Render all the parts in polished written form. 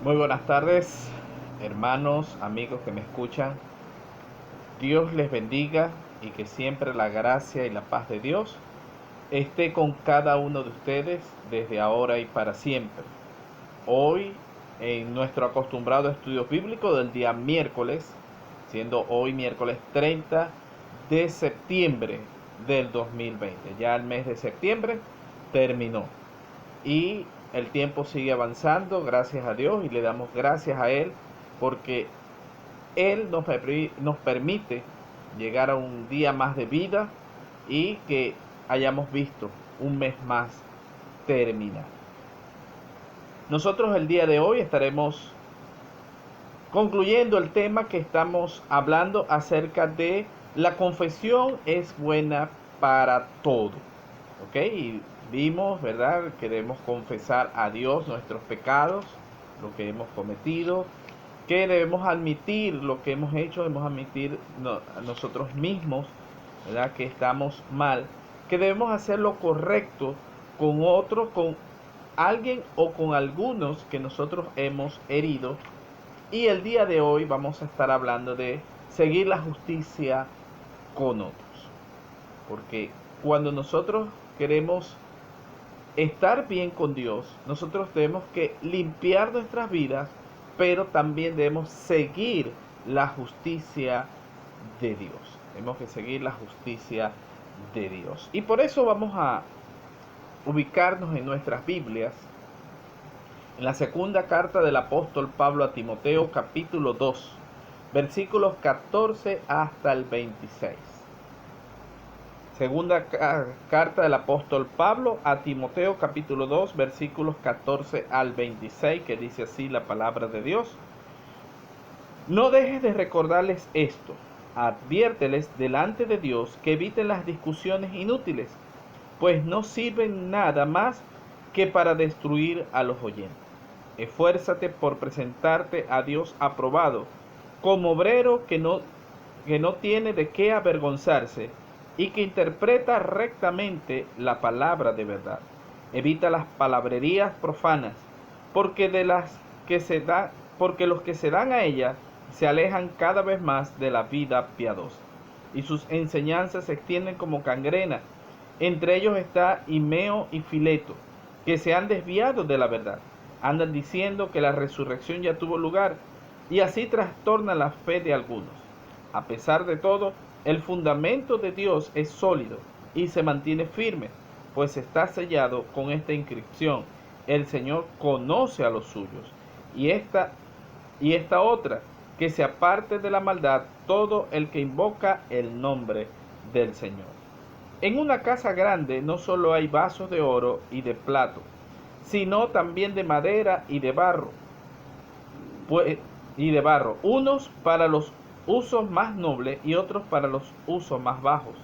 Muy buenas tardes, hermanos, amigos que me escuchan. Dios les bendiga y que siempre la gracia y la paz de Dios esté con cada uno de ustedes desde ahora y para siempre. Hoy, en nuestro acostumbrado estudio bíblico del día miércoles, siendo hoy miércoles 30 de septiembre del 2020. Ya el mes de septiembre terminó y el tiempo sigue avanzando, gracias a Dios, y le damos gracias a Él porque Él nos permite llegar a un día más de vida y que hayamos visto un mes más terminar. Nosotros el día de hoy estaremos concluyendo el tema que estamos hablando acerca de la confesión es buena para todo. ¿Ok? Y vimos, ¿verdad? Que debemos confesar a Dios nuestros pecados, lo que hemos cometido, que debemos admitir lo que hemos hecho, debemos admitir a nosotros mismos, ¿verdad? Que estamos mal, que debemos hacer lo correcto con otros, con alguien o con algunos que nosotros hemos herido. Y el día de hoy vamos a estar hablando de seguir la justicia con otros. Porque cuando nosotros queremos estar bien con Dios, nosotros tenemos que limpiar nuestras vidas, pero también debemos seguir la justicia de Dios. Tenemos que seguir la justicia de Dios. Y por eso vamos a ubicarnos en nuestras Biblias, en la segunda carta del apóstol Pablo a Timoteo, capítulo 2, versículos 14 hasta el 26. Segunda carta del apóstol Pablo a Timoteo, capítulo 2, versículos 14 al 26, que dice así la palabra de Dios. No dejes de recordarles esto, adviérteles delante de Dios que eviten las discusiones inútiles, pues no sirven nada más que para destruir a los oyentes. Esfuérzate por presentarte a Dios aprobado, como obrero que no tiene de qué avergonzarse y que interpreta rectamente la palabra de verdad. Evita las palabrerías profanas, porque los que se dan a ellas se alejan cada vez más de la vida piadosa, y sus enseñanzas se extienden como gangrena. Entre ellos está Himeo y Fileto, que se han desviado de la verdad. Andan diciendo que la resurrección ya tuvo lugar, y así trastornan la fe de algunos. A pesar de todo, el fundamento de Dios es sólido y se mantiene firme, pues está sellado con esta inscripción: el Señor conoce a los suyos. Y esta otra, que se aparte de la maldad todo el que invoca el nombre del Señor. En una casa grande no solo hay vasos de oro y de plato, sino también de madera y de barro, pues, unos para los usos más nobles y otros para los usos más bajos.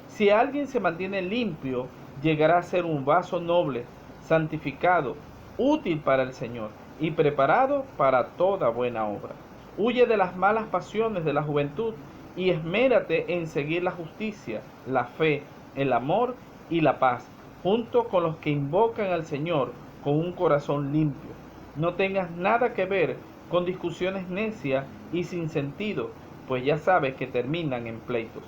Si alguien se mantiene limpio, llegará a ser un vaso noble, santificado, útil para el Señor y preparado para toda buena obra. Huye de las malas pasiones de la juventud y esmérate en seguir la justicia, la fe, el amor y la paz, junto con los que invocan al Señor con un corazón limpio. No tengas nada que ver con discusiones necias y sin sentido, pues ya sabes que terminan en pleitos.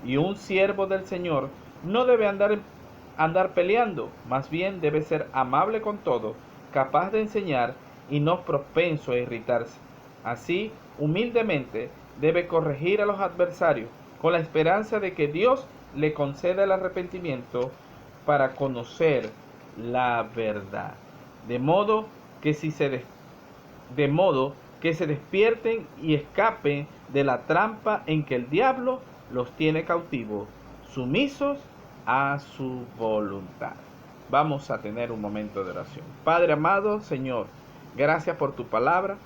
Y un siervo del Señor no debe andar peleando, más bien debe ser amable con todo, capaz de enseñar y no propenso a irritarse. Así, humildemente, debe corregir a los adversarios, con la esperanza de que Dios le conceda el arrepentimiento para conocer la verdad. De modo que de modo que se despierten y escapen de la trampa en que el diablo los tiene cautivos, sumisos a su voluntad. Vamos a tener un momento de oración. Padre amado, Señor, gracias por tu palabra,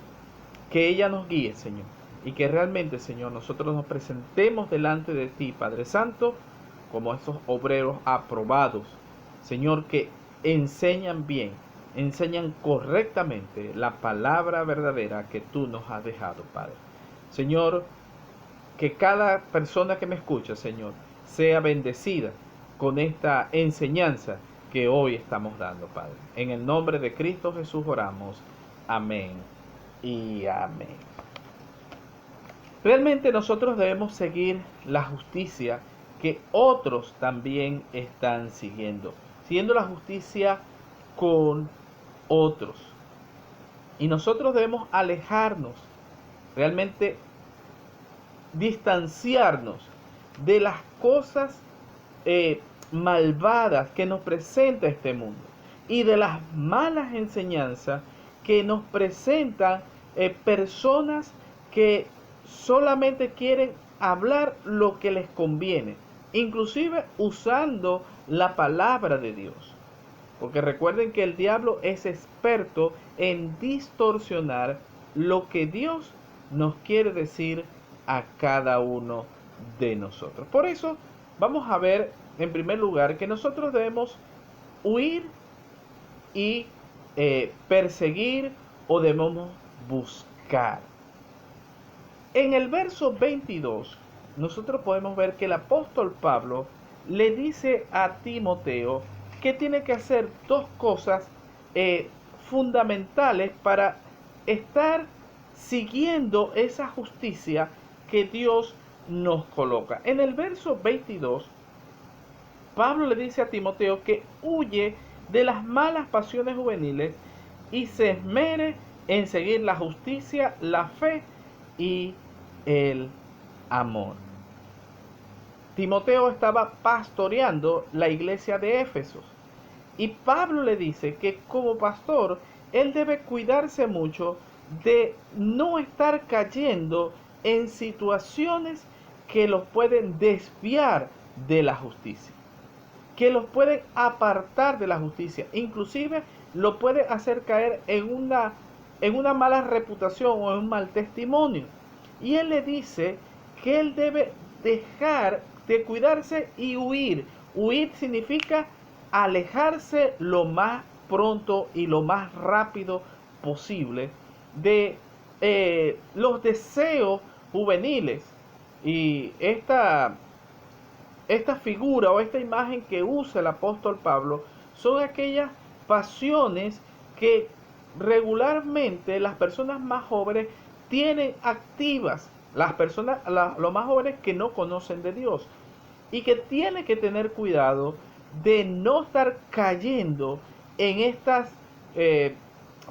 que ella nos guíe, Señor, y que realmente, Señor, nosotros nos presentemos delante de ti, Padre Santo, como esos obreros aprobados, Señor, que enseñan bien, enseñan correctamente la palabra verdadera que tú nos has dejado, Padre. Señor, que cada persona que me escucha, Señor, sea bendecida con esta enseñanza que hoy estamos dando, Padre. En el nombre de Cristo Jesús oramos. Amén y amén. Realmente nosotros debemos seguir la justicia que otros también están siguiendo la justicia con otros. Y nosotros debemos alejarnos, realmente distanciarnos de las cosas malvadas que nos presenta este mundo y de las malas enseñanzas que nos presentan personas que solamente quieren hablar lo que les conviene, inclusive usando la palabra de Dios. Porque recuerden que el diablo es experto en distorsionar lo que Dios nos quiere decir a cada uno de nosotros. Por eso vamos a ver en primer lugar que nosotros debemos huir y perseguir o debemos buscar. En el verso 22 nosotros podemos ver que el apóstol Pablo le dice a Timoteo que tiene que hacer dos cosas fundamentales para estar siguiendo esa justicia que Dios nos coloca. En el verso 22, Pablo le dice a Timoteo que huye de las malas pasiones juveniles y se esmere en seguir la justicia, la fe y el amor. Timoteo estaba pastoreando la iglesia de Éfeso y Pablo le dice que como pastor él debe cuidarse mucho de no estar cayendo en situaciones que los pueden desviar de la justicia, que los pueden apartar de la justicia, inclusive lo puede hacer caer en una mala reputación o en un mal testimonio. Y él le dice que él debe dejar de cuidarse y huir. Huir significa alejarse lo más pronto y lo más rápido posible de los deseos juveniles. Y esta figura o esta imagen que usa el apóstol Pablo son aquellas pasiones que regularmente las personas más jóvenes tienen activas, las personas, los más jóvenes que no conocen de Dios, y que tienen que tener cuidado de no estar cayendo en estas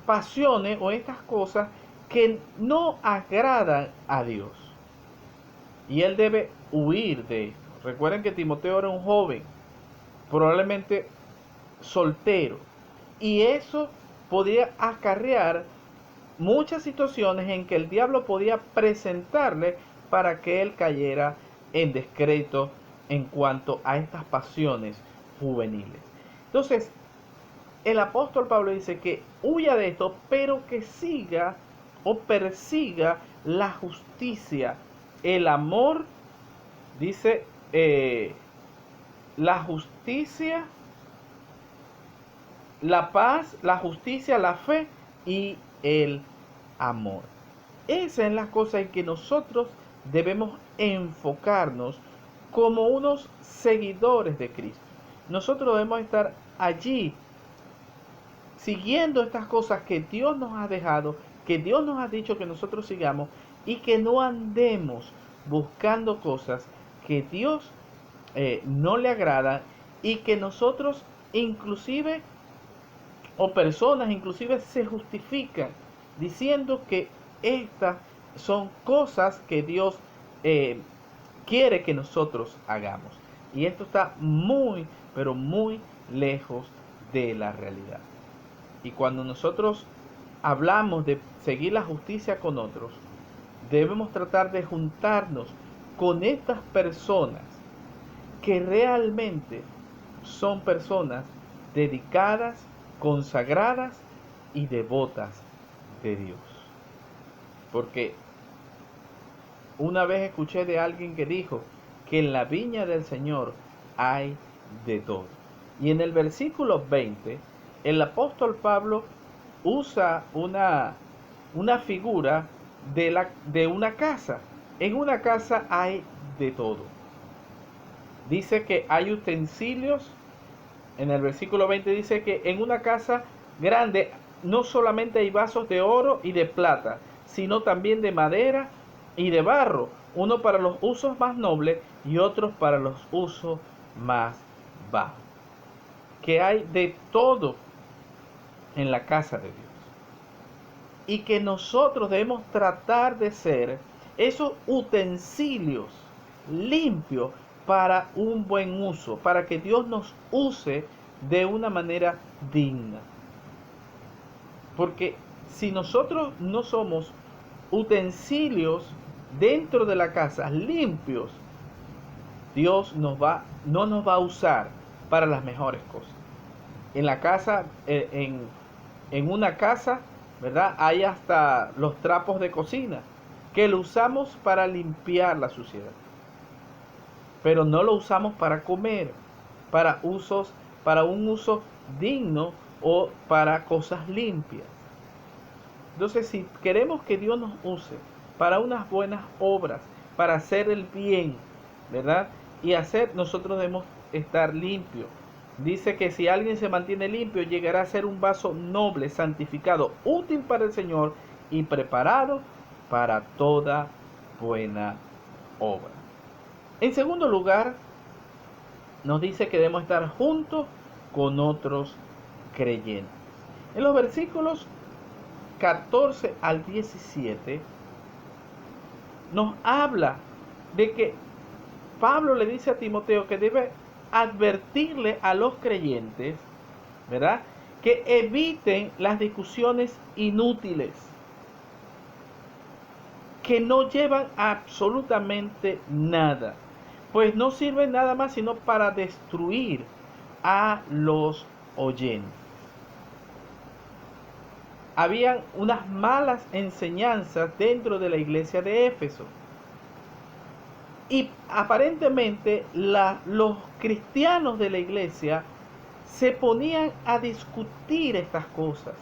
pasiones o estas cosas que no agradan a Dios. Y él debe huir de esto. Recuerden que Timoteo era un joven, probablemente soltero, y eso podía acarrear muchas situaciones en que el diablo podía presentarle para que él cayera en descrédito en cuanto a estas pasiones juveniles. Entonces, el apóstol Pablo dice que huya de esto, pero que siga o persiga la justicia, el amor, dice la justicia, la paz, la justicia, la fe y el amor. Esa es la cosa en que nosotros debemos enfocarnos como unos seguidores de Cristo. Nosotros debemos estar allí siguiendo estas cosas que Dios nos ha dejado, que Dios nos ha dicho que nosotros sigamos, y que no andemos buscando cosas que Dios no le agradan, y que nosotros inclusive o personas inclusive se justifican diciendo que estas son cosas que Dios quiere que nosotros hagamos. Y esto está muy, pero muy lejos de la realidad. Y cuando nosotros hablamos de seguir la justicia con otros, debemos tratar de juntarnos con estas personas que realmente son personas dedicadas, consagradas y devotas de Dios. Porque una vez escuché de alguien que dijo que en la viña del Señor hay de todo. Y en el versículo 20, el apóstol Pablo usa una figura de una casa. En una casa hay de todo. Dice que hay utensilios. En el versículo 20 dice que en una casa grande no solamente hay vasos de oro y de plata, sino también de madera y de barro, uno para los usos más nobles y otros para los usos más bajos. Que hay de todo en la casa de Dios. Y que nosotros debemos tratar de ser esos utensilios limpios para un buen uso, para que Dios nos use de una manera digna. Porque si nosotros no somos utensilios dentro de la casa limpios, Dios no nos va a usar para las mejores cosas. En la casa, en una casa, ¿verdad? Hay hasta los trapos de cocina que lo usamos para limpiar la suciedad, pero no lo usamos para comer, para un uso digno o para cosas limpias. Entonces, si queremos que Dios nos use para unas buenas obras, para hacer el bien, ¿verdad? Nosotros debemos estar limpios. Dice que si alguien se mantiene limpio, llegará a ser un vaso noble, santificado, útil para el Señor y preparado para toda buena obra. En segundo lugar, nos dice que debemos estar juntos con otros creyentes. En los versículos 14 al 17 nos habla de que Pablo le dice a Timoteo que debe advertirle a los creyentes, ¿verdad?, que eviten las discusiones inútiles, que no llevan a absolutamente nada, pues no sirven nada más sino para destruir a los oyentes. Habían unas malas enseñanzas dentro de la iglesia de Éfeso. Y aparentemente los cristianos de la iglesia se ponían a discutir estas cosas.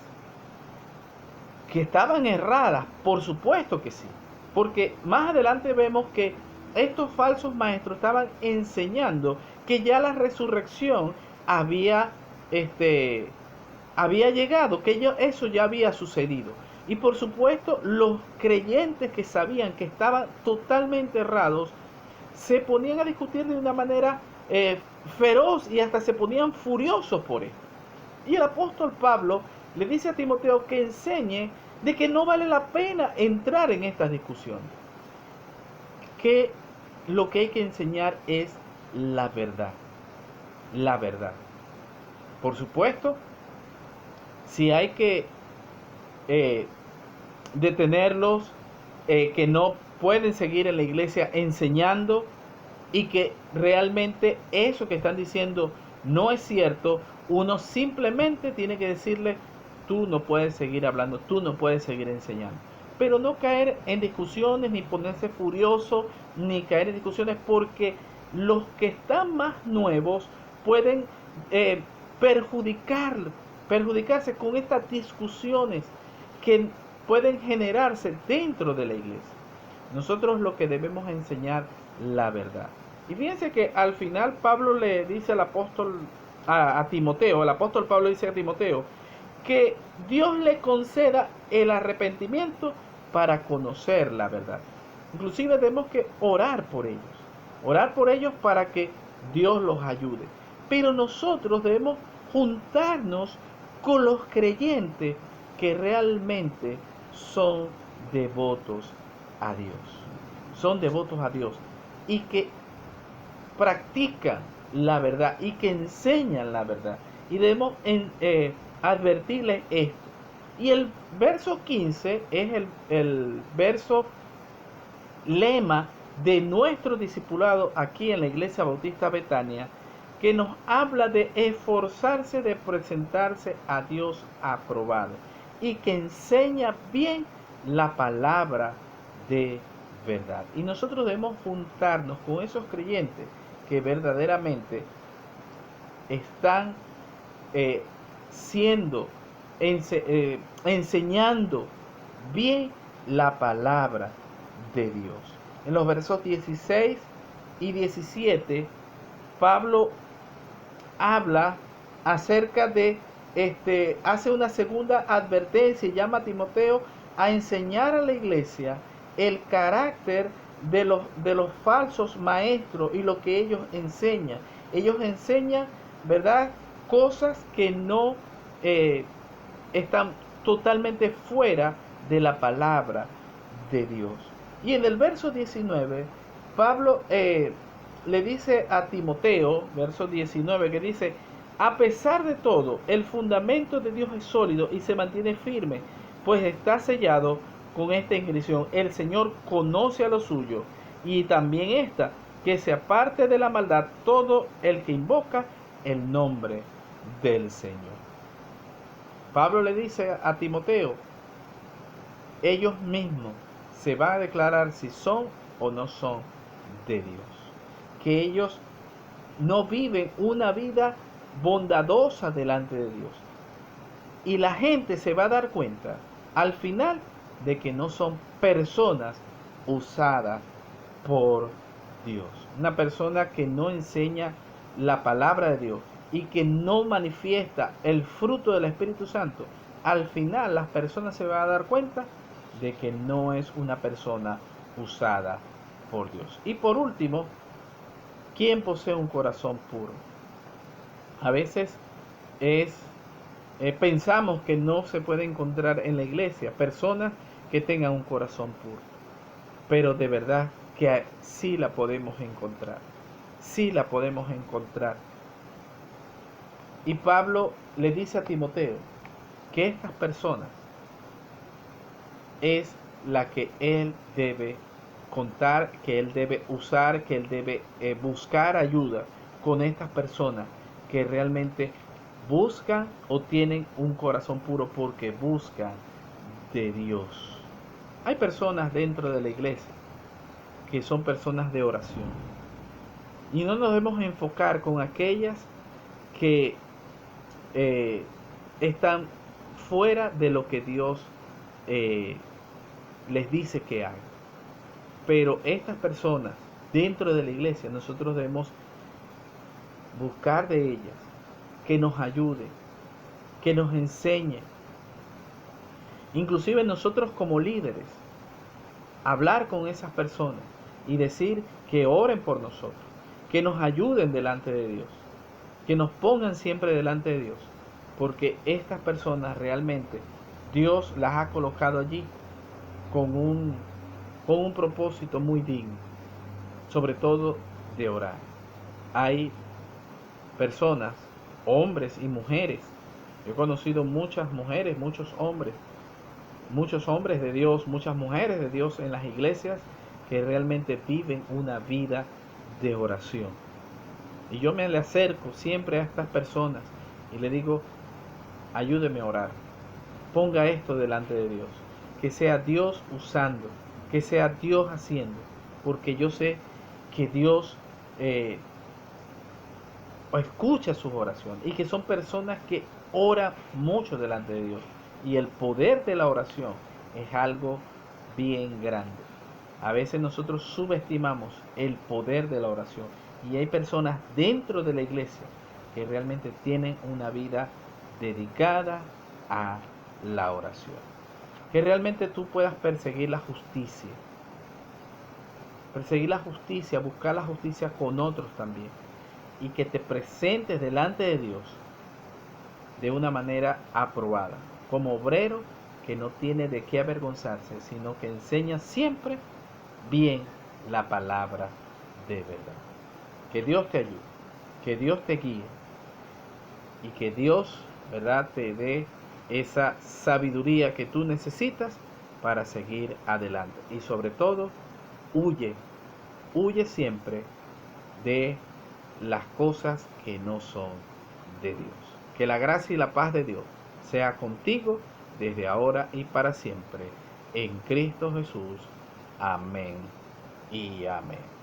Que estaban erradas, por supuesto que sí. Porque más adelante vemos que estos falsos maestros estaban enseñando que ya la resurrección había llegado, que eso ya había sucedido. Y por supuesto, los creyentes que sabían que estaban totalmente errados, se ponían a discutir de una manera feroz y hasta se ponían furiosos por esto. Y el apóstol Pablo le dice a Timoteo que enseñe de que no vale la pena entrar en estas discusiones. Que lo que hay que enseñar es la verdad. La verdad. Por supuesto, si hay que detenerlos, que no pueden seguir en la iglesia enseñando y que realmente eso que están diciendo no es cierto, uno simplemente tiene que decirle: tú no puedes seguir hablando, tú no puedes seguir enseñando. Pero no caer en discusiones, ni ponerse furioso, ni caer en discusiones, porque los que están más nuevos pueden perjudicarse con estas discusiones que pueden generarse dentro de la iglesia. Nosotros lo que debemos enseñar la verdad. Y fíjense que al final Pablo le dice al apóstol a Timoteo, el apóstol Pablo dice a Timoteo que Dios le conceda el arrepentimiento para conocer la verdad. Inclusive tenemos que orar por ellos para que Dios los ayude. Pero nosotros debemos juntarnos con los creyentes que realmente son devotos a Dios. Son devotos a Dios y que practican la verdad y que enseñan la verdad. Y debemos advertirles esto. Y el verso 15 es el verso lema de nuestro discipulado aquí en la Iglesia Bautista Betania, que nos habla de esforzarse de presentarse a Dios aprobado y que enseña bien la palabra de verdad. Y nosotros debemos juntarnos con esos creyentes que verdaderamente están enseñando bien la palabra de Dios. En los versos 16 y 17, Pablo habla acerca de hace una segunda advertencia y llama a Timoteo a enseñar a la iglesia el carácter de los falsos maestros y lo que ellos enseñan. Ellos enseñan, ¿verdad?, cosas que no están totalmente fuera de la palabra de Dios. Y en el verso 19, Pablo le dice a Timoteo, verso 19, que dice: a pesar de todo, el fundamento de Dios es sólido y se mantiene firme, pues está sellado con esta inscripción: el Señor conoce a los suyos, y también esta, que se aparte de la maldad todo el que invoca el nombre del Señor. Pablo le dice a Timoteo, ellos mismos se van a declarar si son o no son de Dios, que ellos no viven una vida bondadosa delante de Dios, y la gente se va a dar cuenta al final de que no son personas usadas por Dios. Una persona que no enseña la palabra de Dios y que no manifiesta el fruto del Espíritu Santo, al final las personas se van a dar cuenta de que no es una persona usada por Dios. Y por último, ¿quién posee un corazón puro? A veces pensamos que no se puede encontrar en la iglesia personas que tengan un corazón puro, pero de verdad que sí la podemos encontrar, sí la podemos encontrar. Y Pablo le dice a Timoteo que estas personas es la que él debe contar, que él debe usar, que él debe buscar ayuda con estas personas que realmente buscan o tienen un corazón puro porque buscan de Dios. Hay personas dentro de la iglesia que son personas de oración, y no nos debemos enfocar con aquellas que están fuera de lo que Dios les dice que hagan. Pero estas personas dentro de la iglesia, nosotros debemos buscar de ellas que nos ayuden, que nos enseñen. Inclusive nosotros como líderes, hablar con esas personas y decir que oren por nosotros, que nos ayuden delante de Dios, que nos pongan siempre delante de Dios, porque estas personas realmente Dios las ha colocado allí con un propósito muy digno, sobre todo de orar. Hay personas, hombres y mujeres, yo he conocido muchas mujeres, muchos hombres de Dios, muchas mujeres de Dios en las iglesias que realmente viven una vida de oración. Y yo me le acerco siempre a estas personas y le digo, ayúdeme a orar, ponga esto delante de Dios, que sea Dios usando, que sea Dios haciendo, porque yo sé que Dios escucha sus oraciones y que son personas que oran mucho delante de Dios, y el poder de la oración es algo bien grande. A veces nosotros subestimamos el poder de la oración, y hay personas dentro de la iglesia que realmente tienen una vida dedicada a la oración. Que realmente tú puedas perseguir la justicia, buscar la justicia con otros también, y que te presentes delante de Dios de una manera aprobada, como obrero que no tiene de qué avergonzarse, sino que enseña siempre bien la palabra de verdad. Que Dios te ayude, que Dios te guíe, y que Dios, ¿verdad?, te dé esa sabiduría que tú necesitas para seguir adelante. Y sobre todo, huye siempre de las cosas que no son de Dios. Que la gracia y la paz de Dios sea contigo desde ahora y para siempre, en Cristo Jesús. Amén y amén.